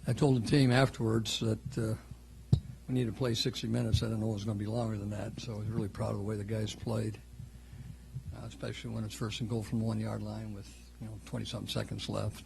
I told the team afterwards that we needed to play 60 minutes. I didn't know it was going to be longer than that, so I was really proud of the way the guys played, especially when it's first and goal from the 1 yard line with 20-something seconds left.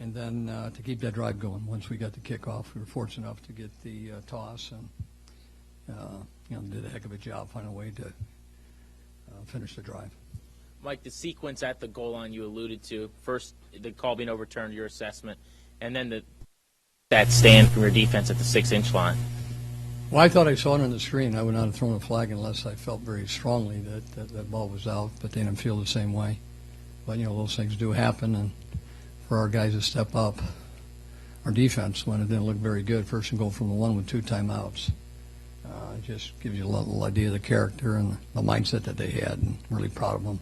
And then to keep that drive going. Once we got the kickoff, we were fortunate enough to get the toss and did a heck of a job finding a way to finish the drive. Mike, the sequence at the goal line you alluded to, first the call being overturned, your assessment, and then that stand from your defense at the 6-inch line. Well, I thought I saw it on the screen. I would not have thrown a flag unless I felt very strongly that ball was out, but they didn't feel the same way. But, those things do happen, and for our guys to step up, our defense, when it didn't look very good, first and goal from the 1 with 2 timeouts, it just gives you a little idea of the character and the mindset that they had, and really proud of them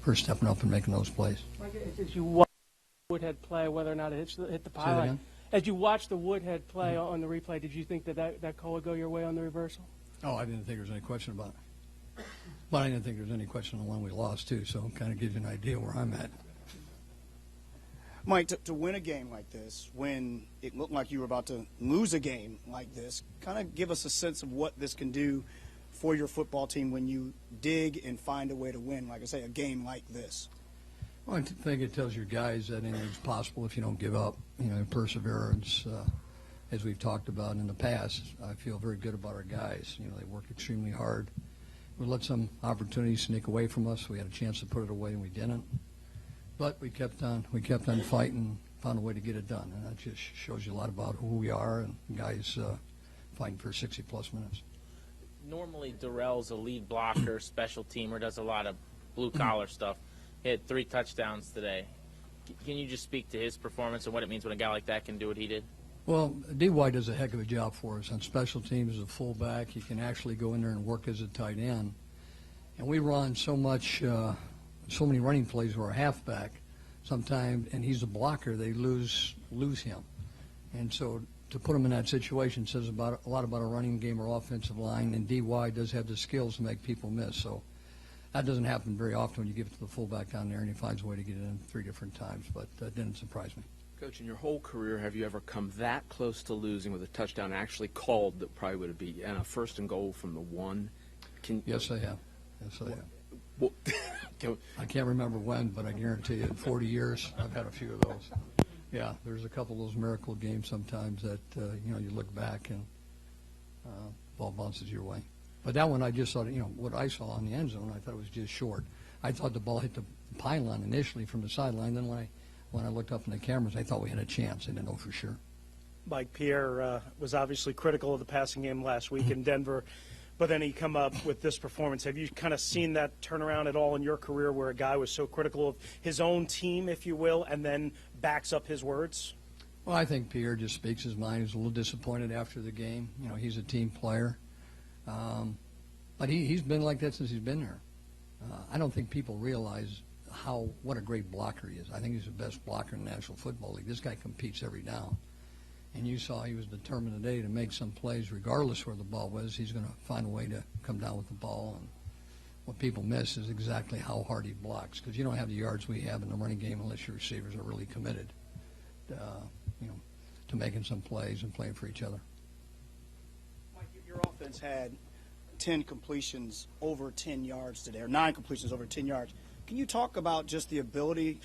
for stepping up and making those plays. Mike, as you watch the Woodhead play, whether or not it hit the pylon, as you watch the Woodhead play on the replay, did you think that call would go your way on the reversal? Oh, I didn't think there was any question about it. But I didn't think there was any question on the one we lost, too, so it kind of gives you an idea where I'm at. Mike, to win a game like this, when it looked like you were about to lose a game like this, kind of give us a sense of what this can do for your football team when you dig and find a way to win, like I say, a game like this. Well, I think it tells your guys that anything's possible if you don't give up. Perseverance, as we've talked about in the past. I feel very good about our guys. They work extremely hard. We let some opportunities sneak away from us. We had a chance to put it away, and we didn't. But we kept on fighting, found a way to get it done, and that just shows you a lot about who we are and guys fighting for 60-plus minutes. Normally, Derell's a lead blocker, special teamer, does a lot of blue-collar stuff. He had 3 touchdowns today. Can you just speak to his performance and what it means when a guy like that can do what he did? Well, D.Y. does a heck of a job for us on special teams as a fullback. He can actually go in there and work as a tight end. And we run so many running plays where a halfback sometimes, and he's a blocker, they lose him. And so to put him in that situation says a lot about a running game or offensive line, and D.Y. does have the skills to make people miss. So that doesn't happen very often when you give it to the fullback down there, and he finds a way to get it in 3 different times, but that didn't surprise me. Coach, in your whole career, have you ever come that close to losing with a touchdown actually called that probably would be and a first and goal from the 1? Yes, I have. Well, I can't remember when, but I guarantee you in 40 years I've had a few of those. Yeah, there's a couple of those miracle games sometimes that, you look back and ball bounces your way. But that one I just thought, what I saw on the end zone, I thought it was just short. I thought the ball hit the pylon initially from the sideline. Then when I looked up in the cameras, I thought we had a chance. I didn't know for sure. Mike, Pierre was obviously critical of the passing game last week in Denver. But then he come up with this performance. Have you kind of seen that turnaround at all in your career where a guy was so critical of his own team, if you will, and then backs up his words? Well, I think Pierre just speaks his mind. He's a little disappointed after the game. He's a team player. But he's been like that since he's been there. I don't think people realize what a great blocker he is. I think he's the best blocker in the National Football League. This guy competes every down. And you saw he was determined today to make some plays regardless where the ball was. He's going to find a way to come down with the ball. And what people miss is exactly how hard he blocks, because you don't have the yards we have in the running game unless your receivers are really committed to making some plays and playing for each other. Mike, your offense had 10 completions over 10 yards today, or 9 completions over 10 yards. Can you talk about just the ability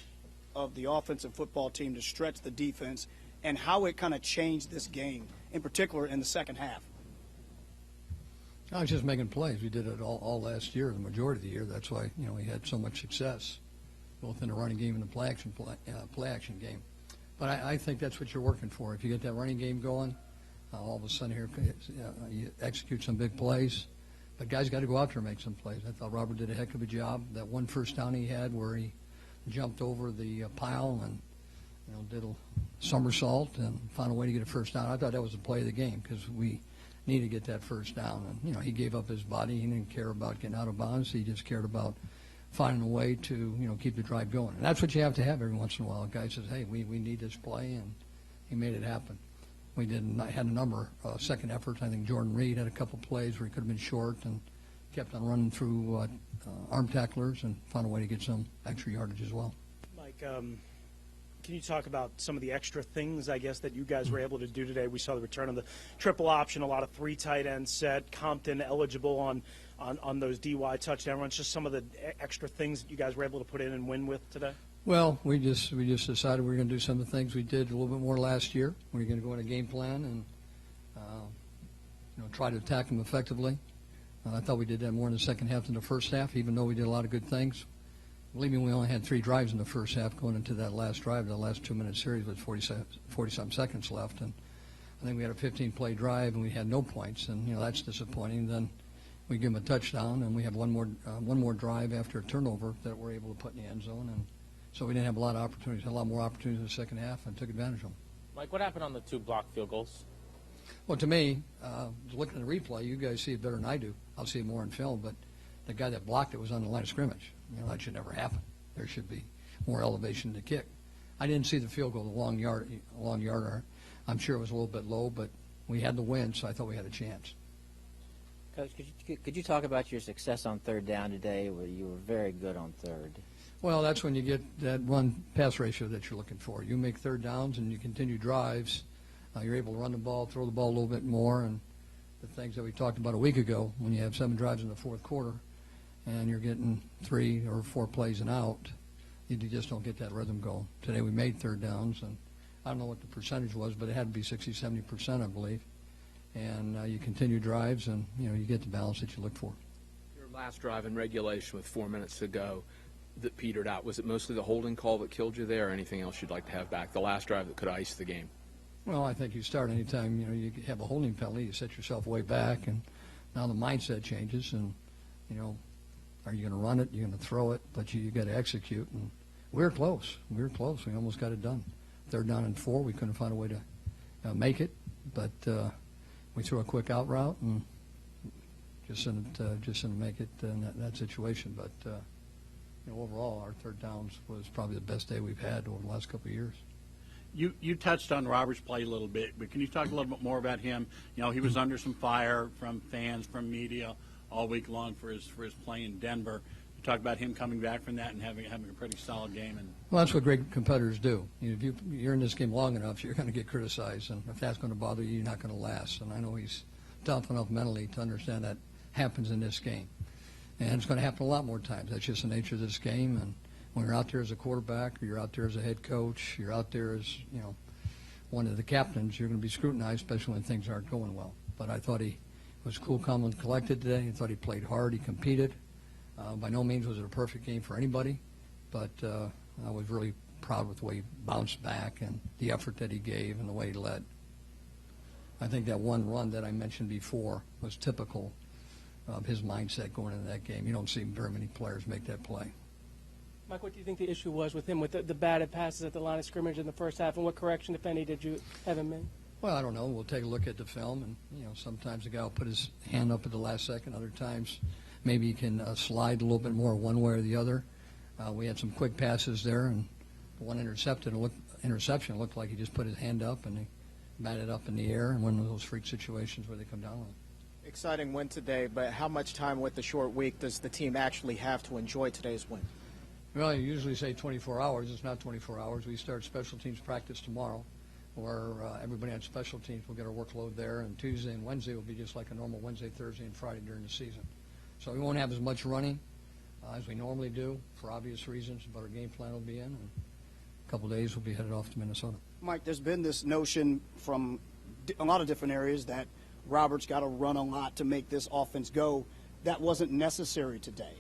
of the offensive football team to stretch the defense and how it kind of changed this game, in particular in the second half? I was just making plays. We did it all last year, the majority of the year. That's why we had so much success, both in the running game and the play action game. But I think that's what you're working for. If you get that running game going, all of a sudden here you execute some big plays. But guys got to go out there and make some plays. I thought Robert did a heck of a job. That one first down he had where he jumped over the pile and did a somersault and found a way to get a first down. I thought that was the play of the game because we needed to get that first down. And, he gave up his body. He didn't care about getting out of bounds. He just cared about finding a way to, keep the drive going. And that's what you have to have every once in a while. A guy says, hey, we need this play, and he made it happen. We had a number of second efforts. I think Jordan Reed had a couple plays where he could have been short and kept on running through arm tacklers and found a way to get some extra yardage as well. Mike, Can you talk about some of the extra things, I guess, that you guys were able to do today? We saw the return of the triple option, a lot of 3 tight end set, Compton eligible on those DY touchdown runs, just some of the extra things that you guys were able to put in and win with today? Well, we just decided we were going to do some of the things we did a little bit more last year. We were going to go in a game plan and try to attack them effectively. I thought we did that more in the second half than the first half, even though we did a lot of good things. Believe me, we only had 3 drives in the first half going into that last drive, the last 2-minute series with 40-some seconds left. And I think we had a 15-play drive, and we had no points, and, that's disappointing. Then we give them a touchdown, and we have one more drive after a turnover that we're able to put in the end zone. And so we didn't have a lot of opportunities, had a lot more opportunities in the second half, and took advantage of them. Mike, what happened on the 2 blocked field goals? Well, to me, looking at the replay, you guys see it better than I do. I'll see it more in film, but the guy that blocked it was on the line of scrimmage. That should never happen. There should be more elevation to kick. I didn't see the field goal, the long yarder. I'm sure it was a little bit low, but we had the win, so I thought we had a chance. Coach, could you talk about your success on third down today, where you were very good on third? Well, that's when you get that run-pass ratio that you're looking for. You make third downs and you continue drives. You're able to run the ball, throw the ball a little bit more, and the things that we talked about a week ago, when you have 7 drives in the fourth quarter and you're getting 3 or 4 plays and out, you just don't get that rhythm going. Today we made third downs, and I don't know what the percentage was, but it had to be 60-70%, I believe. And you continue drives, and you get the balance that you look for. Your last drive in regulation with 4 minutes to go that petered out, was it mostly the holding call that killed you there, or anything else you'd like to have back? The last drive that could ice the game? Well, I think you start anytime you have a holding penalty, you set yourself way back, and now the mindset changes, and are you going to run it? You're going to throw it, but you got to execute. And we're close. We almost got it done. 3rd down and 4. We couldn't find a way to make it, but we threw a quick out route and just didn't make it in that situation. But overall, our 3rd downs was probably the best day we've had over the last couple of years. You touched on Robert's play a little bit, but can you talk a little bit more about him? He was under some fire from fans, from media all week long for his play in Denver. You talked about him coming back from that and having a pretty solid game. Well, that's what great competitors do. If you're in this game long enough, you're going to get criticized, and if that's going to bother you, you're not going to last. And I know he's tough enough mentally to understand that happens in this game, and it's going to happen a lot more times. That's just the nature of this game. And when you're out there as a quarterback, or you're out there as a head coach, you're out there as one of the captains, you're going to be scrutinized, especially when things aren't going well. But I thought he was cool, calm, and collected today. I thought he played hard. He competed. By no means was it a perfect game for anybody, but I was really proud with the way he bounced back and the effort that he gave and the way he led. I think that one run that I mentioned before was typical of his mindset going into that game. You don't see very many players make that play. Mike, what do you think the issue was with him, with the batted passes at the line of scrimmage in the first half, and what correction, if any, did you have him in? Well, I don't know. We'll take a look at the film, and sometimes the guy will put his hand up at the last second. Other times, maybe he can slide a little bit more one way or the other. We had some quick passes there, and one interception looked like he just put his hand up and he batted up in the air, and one of those freak situations where they come down on him. Exciting win today, but how much time with the short week does the team actually have to enjoy today's win? Well, you usually say 24 hours. It's not 24 hours. We start special teams practice tomorrow, where everybody on special teams will get our workload there, and Tuesday and Wednesday will be just like a normal Wednesday, Thursday, and Friday during the season. So we won't have as much running as we normally do for obvious reasons, but our game plan will be in, and a couple of days we'll be headed off to Minnesota. Mike, there's been this notion from a lot of different areas that Robert's got to run a lot to make this offense go. That wasn't necessary today.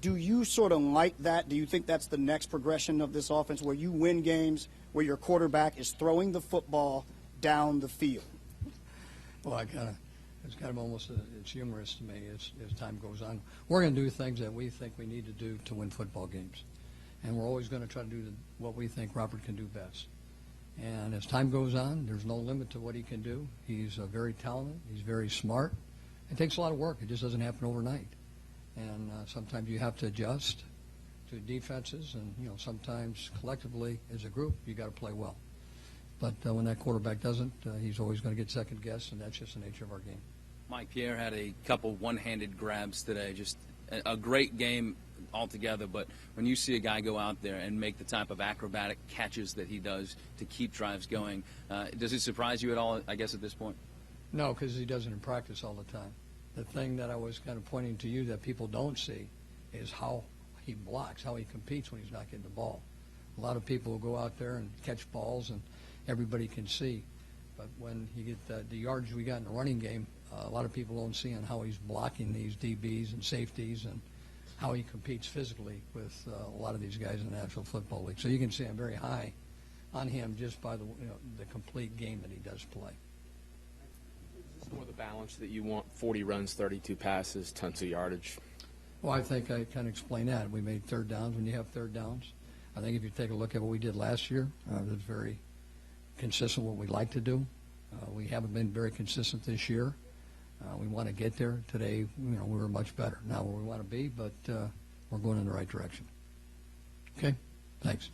Do you sort of like that? Do you think that's the next progression of this offense, where you win games where your quarterback is throwing the football down the field? Well, it's kind of almost it's humorous to me as time goes on. We're going to do things that we think we need to do to win football games, and we're always going to try to do what we think Robert can do best. And as time goes on, there's no limit to what he can do. He's very talented. He's very smart. It takes a lot of work. It just doesn't happen overnight. And sometimes you have to adjust to defenses, and sometimes collectively as a group you got to play well. But when that quarterback doesn't, he's always going to get second guessed, and that's just the nature of our game. Mike, Pierre had a couple one-handed grabs today. Just a great game altogether, but when you see a guy go out there and make the type of acrobatic catches that he does to keep drives going, does it surprise you at all, I guess, at this point? No, because he does it in practice all the time. The thing that I was kind of pointing to you that people don't see is how he blocks, how he competes when he's not getting the ball. A lot of people will go out there and catch balls, and everybody can see. But when you get the yardage we got in the running game, a lot of people don't see on how he's blocking these DBs and safeties and how he competes physically with a lot of these guys in the National Football League. So you can see I'm very high on him just by the complete game that he does play. Is this more the balance that you want? 40 runs, 32 passes, tons of yardage. Well, I think I kind of explained that. We made third downs when you have third downs. I think if you take a look at what we did last year, it was very consistent what we like to do. We haven't been very consistent this year. We want to get there. Today, we were much better. Not where we want to be, but we're going in the right direction. Okay? Thanks.